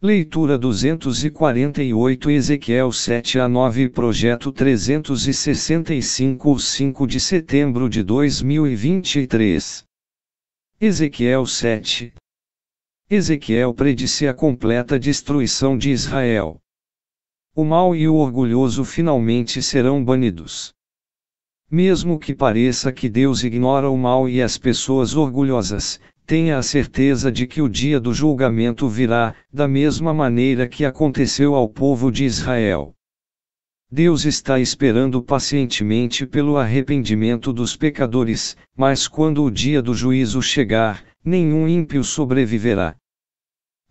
Leitura 248 Ezequiel 7 a 9 Projeto 365 5 de setembro de 2023 Ezequiel 7 Ezequiel predisse a completa destruição de Israel. O mau e o orgulhoso finalmente serão banidos. Mesmo que pareça que Deus ignora o mal e as pessoas orgulhosas, tenha a certeza de que o dia do julgamento virá, da mesma maneira que aconteceu ao povo de Israel. Deus está esperando pacientemente pelo arrependimento dos pecadores, mas quando o dia do juízo chegar, nenhum ímpio sobreviverá.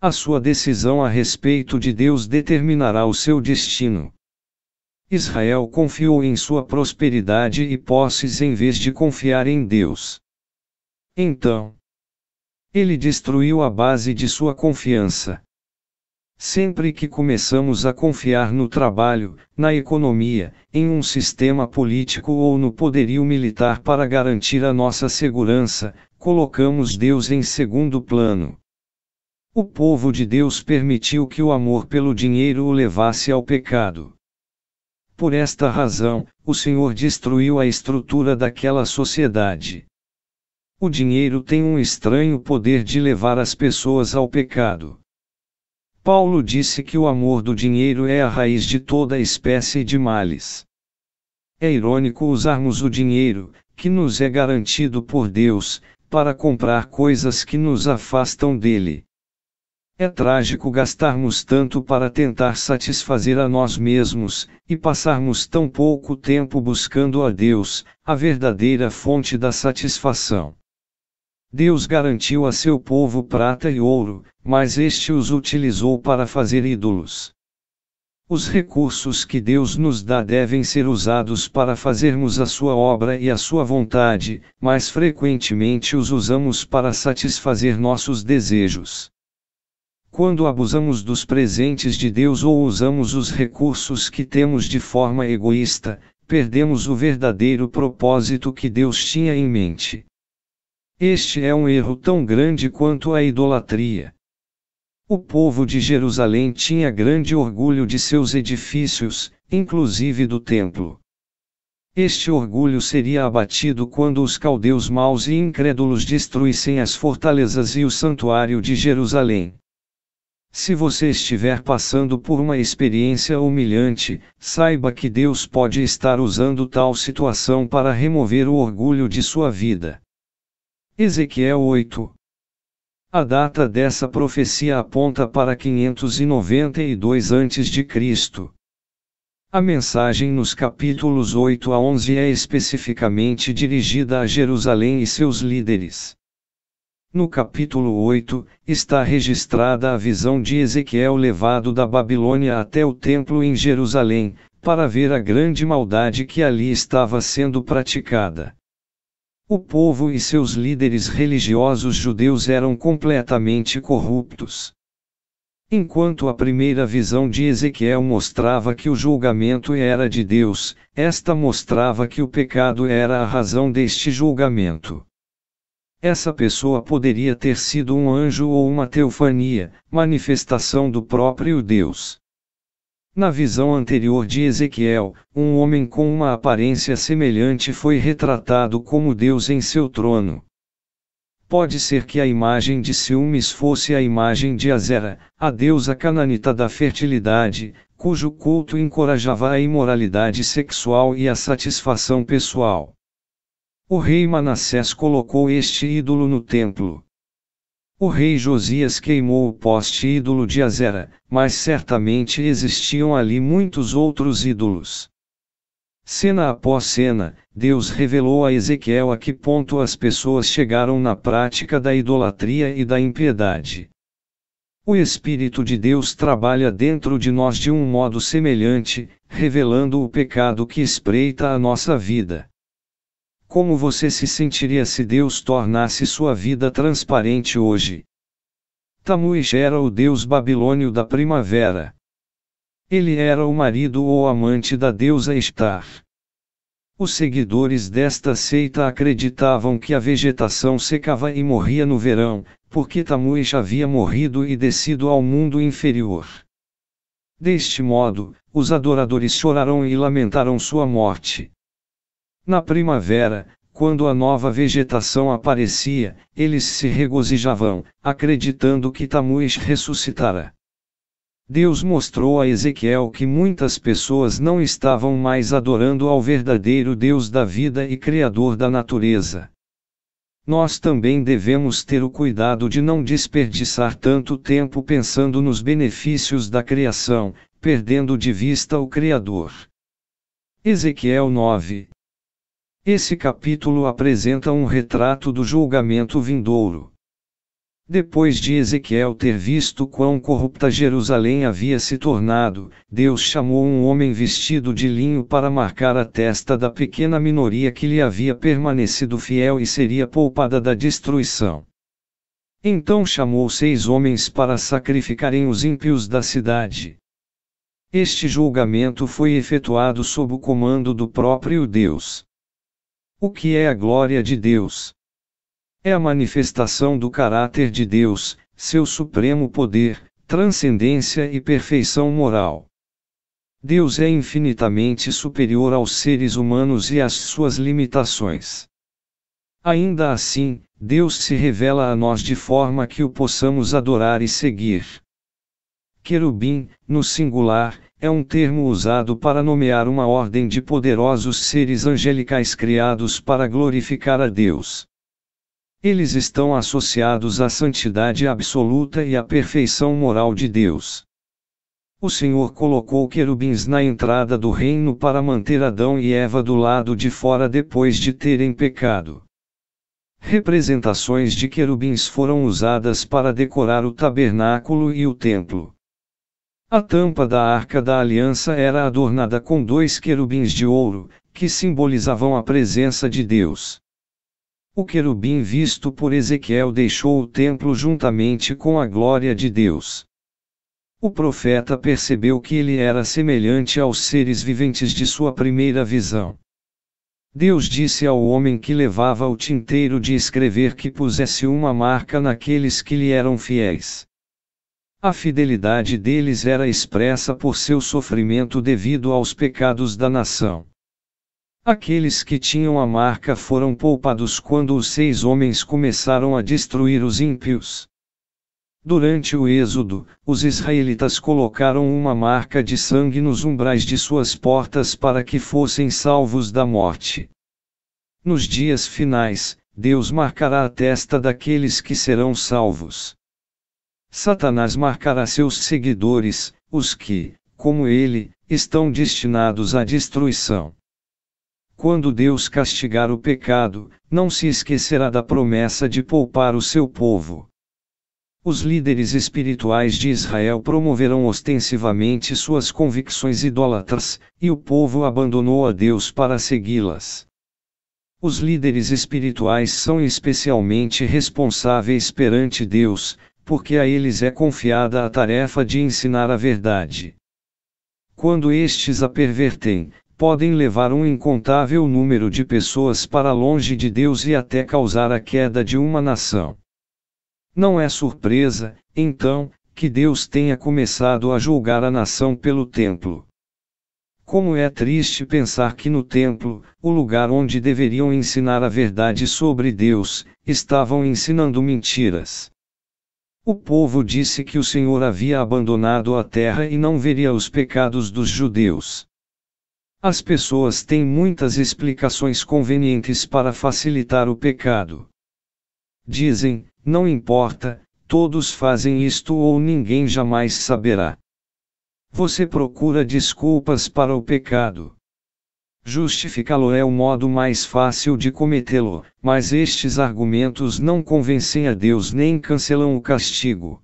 A sua decisão a respeito de Deus determinará o seu destino. Israel confiou em sua prosperidade e posses em vez de confiar em Deus. Então, ele destruiu a base de sua confiança. Sempre que começamos a confiar no trabalho, na economia, em um sistema político ou no poderio militar para garantir a nossa segurança, colocamos Deus em segundo plano. O povo de Deus permitiu que o amor pelo dinheiro o levasse ao pecado. Por esta razão, o Senhor destruiu a estrutura daquela sociedade. O dinheiro tem um estranho poder de levar as pessoas ao pecado. Paulo disse que o amor do dinheiro é a raiz de toda espécie de males. É irônico usarmos o dinheiro, que nos é garantido por Deus, para comprar coisas que nos afastam dele. É trágico gastarmos tanto para tentar satisfazer a nós mesmos, e passarmos tão pouco tempo buscando a Deus, a verdadeira fonte da satisfação. Deus garantiu a seu povo prata e ouro, mas este os utilizou para fazer ídolos. Os recursos que Deus nos dá devem ser usados para fazermos a sua obra e a sua vontade, mas frequentemente os usamos para satisfazer nossos desejos. Quando abusamos dos presentes de Deus ou usamos os recursos que temos de forma egoísta, perdemos o verdadeiro propósito que Deus tinha em mente. Este é um erro tão grande quanto a idolatria. O povo de Jerusalém tinha grande orgulho de seus edifícios, inclusive do templo. Este orgulho seria abatido quando os caldeus maus e incrédulos destruíssem as fortalezas e o santuário de Jerusalém. Se você estiver passando por uma experiência humilhante, saiba que Deus pode estar usando tal situação para remover o orgulho de sua vida. Ezequiel 8. A data dessa profecia aponta para 592 a.C. A mensagem nos capítulos 8 a 11 é especificamente dirigida a Jerusalém e seus líderes. No capítulo 8, está registrada a visão de Ezequiel levado da Babilônia até o templo em Jerusalém, para ver a grande maldade que ali estava sendo praticada. O povo e seus líderes religiosos judeus eram completamente corruptos. Enquanto a primeira visão de Ezequiel mostrava que o julgamento era de Deus, esta mostrava que o pecado era a razão deste julgamento. Essa pessoa poderia ter sido um anjo ou uma teofania, manifestação do próprio Deus. Na visão anterior de Ezequiel, um homem com uma aparência semelhante foi retratado como Deus em seu trono. Pode ser que a imagem de ciúmes fosse a imagem de Azera, a deusa cananita da fertilidade, cujo culto encorajava a imoralidade sexual e a satisfação pessoal. O rei Manassés colocou este ídolo no templo. O rei Josias queimou o poste ídolo de Azera, mas certamente existiam ali muitos outros ídolos. Cena após cena, Deus revelou a Ezequiel a que ponto as pessoas chegaram na prática da idolatria e da impiedade. O Espírito de Deus trabalha dentro de nós de um modo semelhante, revelando o pecado que espreita a nossa vida. Como você se sentiria se Deus tornasse sua vida transparente hoje? Tamuish era o deus babilônio da primavera. Ele era o marido ou amante da deusa Ishtar. Os seguidores desta seita acreditavam que a vegetação secava e morria no verão, porque Tamuish havia morrido e descido ao mundo inferior. Deste modo, os adoradores choraram e lamentaram sua morte. Na primavera, quando a nova vegetação aparecia, eles se regozijavam, acreditando que Tamuish ressuscitara. Deus mostrou a Ezequiel que muitas pessoas não estavam mais adorando ao verdadeiro Deus da vida e Criador da natureza. Nós também devemos ter o cuidado de não desperdiçar tanto tempo pensando nos benefícios da criação, perdendo de vista o Criador. Ezequiel 9. Esse capítulo apresenta um retrato do julgamento vindouro. Depois de Ezequiel ter visto quão corrupta Jerusalém havia se tornado, Deus chamou um homem vestido de linho para marcar a testa da pequena minoria que lhe havia permanecido fiel e seria poupada da destruição. Então chamou 6 homens para sacrificarem os ímpios da cidade. Este julgamento foi efetuado sob o comando do próprio Deus. O que é a glória de Deus? É a manifestação do caráter de Deus, seu supremo poder, transcendência e perfeição moral. Deus é infinitamente superior aos seres humanos e às suas limitações. Ainda assim, Deus se revela a nós de forma que o possamos adorar e seguir. Querubim, no singular, é um termo usado para nomear uma ordem de poderosos seres angelicais criados para glorificar a Deus. Eles estão associados à santidade absoluta e à perfeição moral de Deus. O Senhor colocou querubins na entrada do reino para manter Adão e Eva do lado de fora depois de terem pecado. Representações de querubins foram usadas para decorar o tabernáculo e o templo. A tampa da Arca da Aliança era adornada com 2 querubins de ouro, que simbolizavam a presença de Deus. O querubim visto por Ezequiel deixou o templo juntamente com a glória de Deus. O profeta percebeu que ele era semelhante aos seres viventes de sua primeira visão. Deus disse ao homem que levava o tinteiro de escrever que pusesse uma marca naqueles que lhe eram fiéis. A fidelidade deles era expressa por seu sofrimento devido aos pecados da nação. Aqueles que tinham a marca foram poupados quando os 6 homens começaram a destruir os ímpios. Durante o êxodo, os israelitas colocaram uma marca de sangue nos umbrais de suas portas para que fossem salvos da morte. Nos dias finais, Deus marcará a testa daqueles que serão salvos. Satanás marcará seus seguidores, os que, como ele, estão destinados à destruição. Quando Deus castigar o pecado, não se esquecerá da promessa de poupar o seu povo. Os líderes espirituais de Israel promoveram ostensivamente suas convicções idólatras, e o povo abandonou a Deus para segui-las. Os líderes espirituais são especialmente responsáveis perante Deus, porque a eles é confiada a tarefa de ensinar a verdade. Quando estes a pervertem, podem levar um incontável número de pessoas para longe de Deus e até causar a queda de uma nação. Não é surpresa, então, que Deus tenha começado a julgar a nação pelo templo. Como é triste pensar que no templo, o lugar onde deveriam ensinar a verdade sobre Deus, estavam ensinando mentiras. O povo disse que o Senhor havia abandonado a terra e não veria os pecados dos judeus. As pessoas têm muitas explicações convenientes para facilitar o pecado. Dizem, não importa, todos fazem isto ou ninguém jamais saberá. Você procura desculpas para o pecado. Justificá-lo é o modo mais fácil de cometê-lo, mas estes argumentos não convencem a Deus nem cancelam o castigo.